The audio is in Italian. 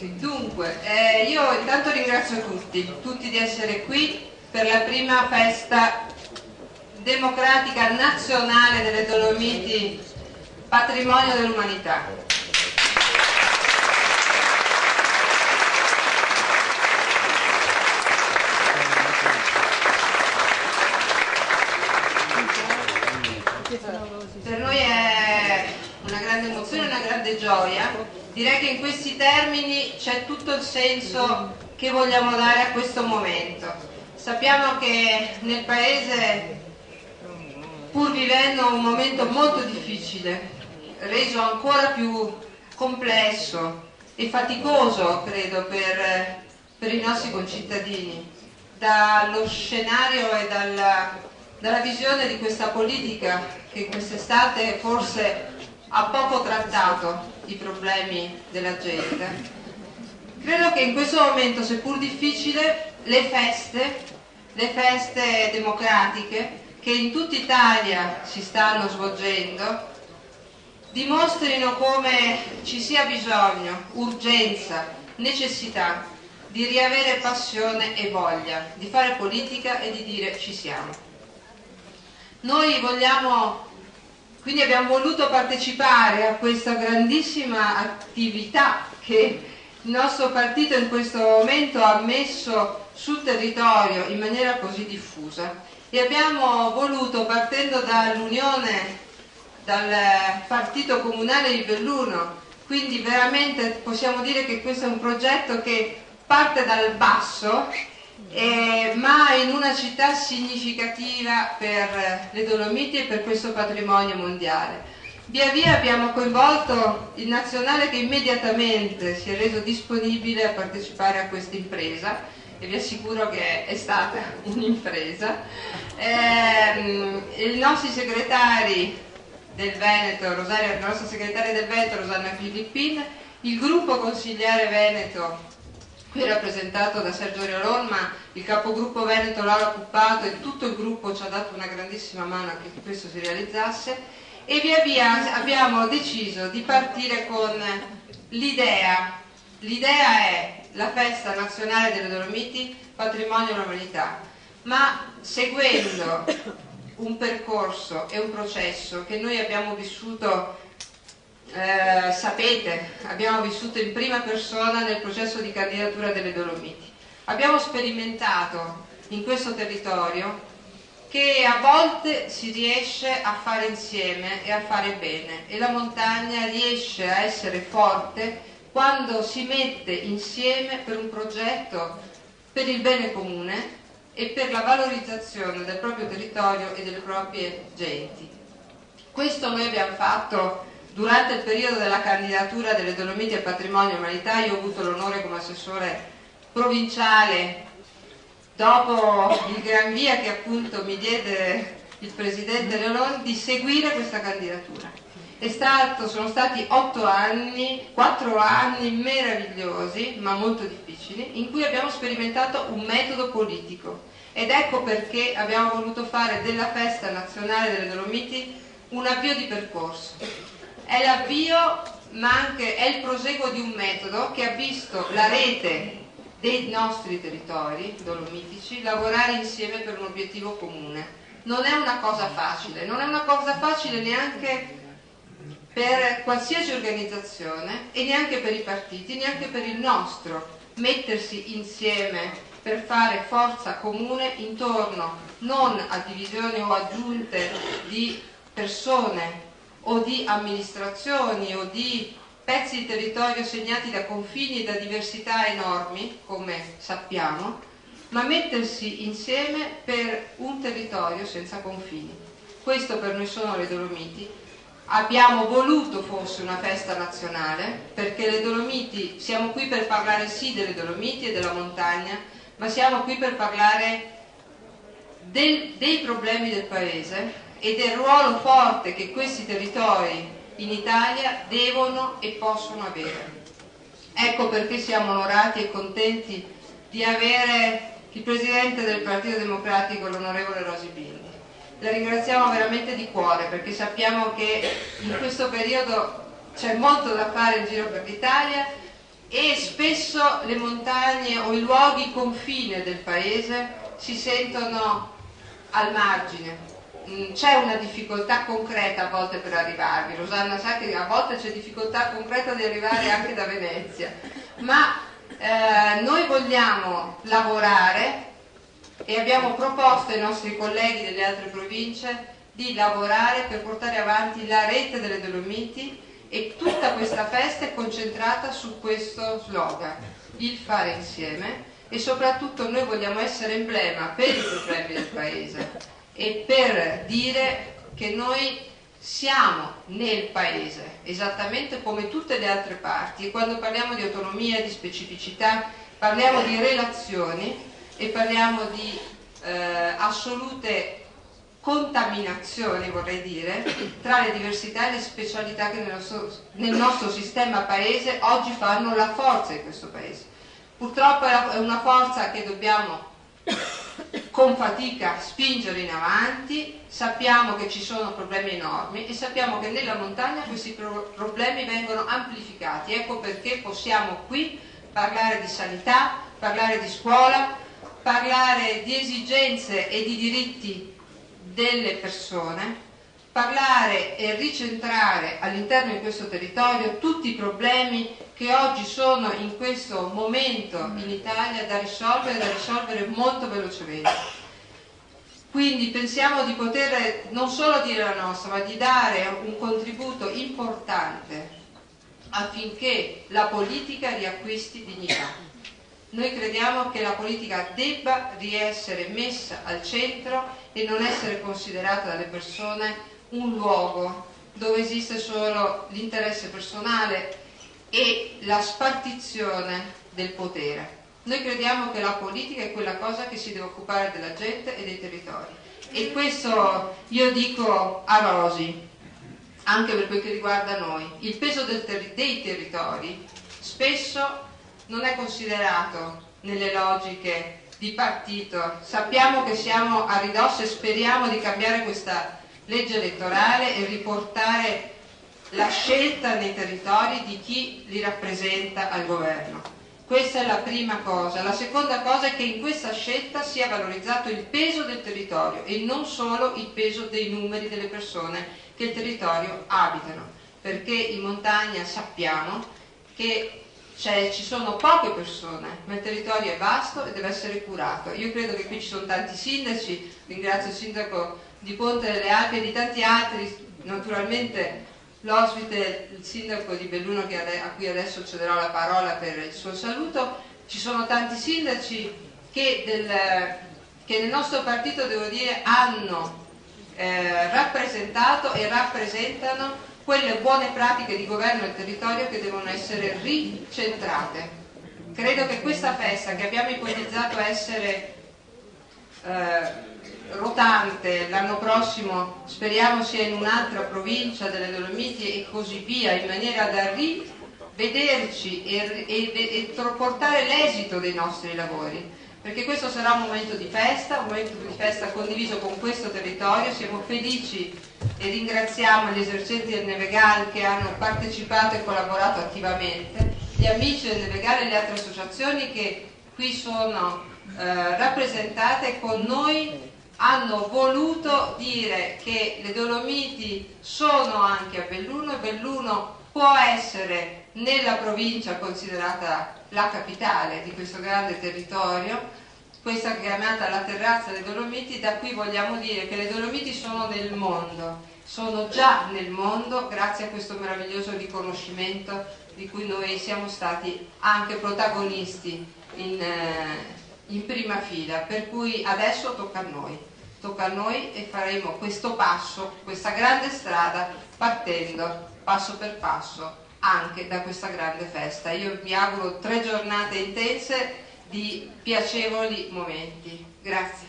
Dunque, io intanto ringrazio tutti di essere qui per la prima festa democratica nazionale delle Dolomiti, patrimonio dell'umanità. Per noi è una grande emozione, una grande gioia. Direi che in questi termini c'è tutto il senso che vogliamo dare a questo momento. Sappiamo che nel Paese, pur vivendo un momento molto difficile, reso ancora più complesso e faticoso, credo, per i nostri concittadini, dallo scenario e dalla visione di questa politica che quest'estate forse ha poco trattato i problemi della gente. Credo che in questo momento, seppur difficile, le feste democratiche che in tutta Italia si stanno svolgendo dimostrino come ci sia bisogno, urgenza, necessità di riavere passione e voglia di fare politica e di dire ci siamo. Noi quindi abbiamo voluto partecipare a questa grandissima attività che il nostro partito in questo momento ha messo sul territorio in maniera così diffusa e abbiamo voluto, partendo dall'unione, dal partito comunale di Belluno, quindi veramente possiamo dire che questo è un progetto che parte dal basso, ma in una città significativa per le Dolomiti e per questo patrimonio mondiale. Via via abbiamo coinvolto il nazionale che immediatamente si è reso disponibile a partecipare a questa impresa e vi assicuro che è stata un'impresa. I nostri segretari del Veneto, la nostra segretaria del Veneto Rosanna Filippin, il gruppo consigliare Veneto qui rappresentato da Sergio Riolon, ma il capogruppo Veneto Laura Puppato e tutto il gruppo ci ha dato una grandissima mano a che questo si realizzasse e via via abbiamo deciso di partire con l'idea. L'idea è la festa nazionale delle Dolomiti, patrimonio dell'umanità, ma seguendo un percorso e un processo che noi abbiamo vissuto. Sapete, abbiamo vissuto in prima persona nel processo di candidatura delle Dolomiti. Abbiamo sperimentato in questo territorio che a volte si riesce a fare insieme e a fare bene e la montagna riesce a essere forte quando si mette insieme per un progetto per il bene comune e per la valorizzazione del proprio territorio e delle proprie genti. Questo noi abbiamo fatto durante il periodo della candidatura delle Dolomiti al patrimonio dell'umanità. Io ho avuto l'onore come assessore provinciale, dopo il gran via che appunto mi diede il presidente Riolon, di seguire questa candidatura. Sono stati 4 anni meravigliosi, ma molto difficili, in cui abbiamo sperimentato un metodo politico. Ed ecco perché abbiamo voluto fare della festa nazionale delle Dolomiti un avvio di percorso. È l'avvio, ma anche è il proseguo di un metodo che ha visto la rete dei nostri territori dolomitici lavorare insieme per un obiettivo comune. Non è una cosa facile, non è una cosa facile neanche per qualsiasi organizzazione e neanche per i partiti, neanche per il nostro, mettersi insieme per fare forza comune intorno non a divisioni o aggiunte di persone o di amministrazioni o di pezzi di territorio segnati da confini e da diversità enormi, come sappiamo, ma mettersi insieme per un territorio senza confini. Questo per noi sono le Dolomiti. Abbiamo voluto fosse una festa nazionale, perché le Dolomiti, siamo qui per parlare sì delle Dolomiti e della montagna, ma siamo qui per parlare dei problemi del Paese e del ruolo forte che questi territori in Italia devono e possono avere. Ecco perché siamo onorati e contenti di avere il Presidente del Partito Democratico, l'onorevole Rosy Bindi. La ringraziamo veramente di cuore perché sappiamo che in questo periodo c'è molto da fare in giro per l'Italia e spesso le montagne o i luoghi confine del paese si sentono al margine. C'è una difficoltà concreta a volte per arrivarvi. Rosanna sa che a volte c'è difficoltà concreta di arrivare anche da Venezia, ma noi vogliamo lavorare e abbiamo proposto ai nostri colleghi delle altre province di lavorare per portare avanti la rete delle Dolomiti, e tutta questa festa è concentrata su questo slogan, il fare insieme, e soprattutto noi vogliamo essere emblema per i problemi del paese e per dire che noi siamo nel paese, esattamente come tutte le altre parti, e quando parliamo di autonomia e di specificità parliamo di relazioni e parliamo di assolute contaminazioni, vorrei dire, tra le diversità e le specialità che nel nostro sistema paese oggi fanno la forza di questo paese. Purtroppo è una forza che dobbiamo con fatica spingere in avanti. Sappiamo che ci sono problemi enormi e sappiamo che nella montagna questi problemi vengono amplificati. Ecco perché possiamo qui parlare di sanità, parlare di scuola, parlare di esigenze e di diritti delle persone, parlare e ricentrare all'interno di questo territorio tutti i problemi che oggi sono in questo momento in Italia da risolvere molto velocemente. Quindi pensiamo di poter non solo dire la nostra, ma di dare un contributo importante affinché la politica riacquisti dignità. Noi crediamo che la politica debba riessere messa al centro e non essere considerata dalle persone un luogo dove esiste solo l'interesse personale e la spartizione del potere. Noi crediamo che la politica è quella cosa che si deve occupare della gente e dei territori, e questo io dico a Rosi, anche per quel che riguarda noi. Il peso dei territori spesso non è considerato nelle logiche di partito. Sappiamo che siamo a ridosso e speriamo di cambiare questa legge elettorale e riportare la scelta nei territori di chi li rappresenta al governo. Questa è la prima cosa. La seconda cosa è che in questa scelta sia valorizzato il peso del territorio e non solo il peso dei numeri delle persone che il territorio abitano, perché in montagna sappiamo che ci sono poche persone, ma il territorio è vasto e deve essere curato. Io credo che qui ci sono tanti sindaci, ringrazio il sindaco di Ponte delle Alpi e di tanti altri, naturalmente l'ospite, il sindaco di Belluno a cui adesso cederò la parola per il suo saluto. Ci sono tanti sindaci che nel nostro partito, devo dire, hanno rappresentato e rappresentano quelle buone pratiche di governo del territorio che devono essere ricentrate. Credo che questa festa, che abbiamo ipotizzato essere rotante, l'anno prossimo speriamo sia in un'altra provincia delle Dolomiti e così via, in maniera da rivederci e portare l'esito dei nostri lavori, perché questo sarà un momento di festa condiviso con questo territorio. Siamo felici e ringraziamo gli esercenti del Nevegal che hanno partecipato e collaborato attivamente, gli amici del Nevegal e le altre associazioni che qui sono rappresentate con noi. Hanno voluto dire che le Dolomiti sono anche a Belluno e Belluno può essere nella provincia considerata la capitale di questo grande territorio, questa chiamata la terrazza dei Dolomiti. Da qui vogliamo dire che le Dolomiti sono nel mondo, sono già nel mondo grazie a questo meraviglioso riconoscimento di cui noi siamo stati anche protagonisti in prima fila, per cui adesso tocca a noi e faremo questo passo, questa grande strada, partendo passo per passo anche da questa grande festa. Io vi auguro 3 giornate intense di piacevoli momenti. Grazie.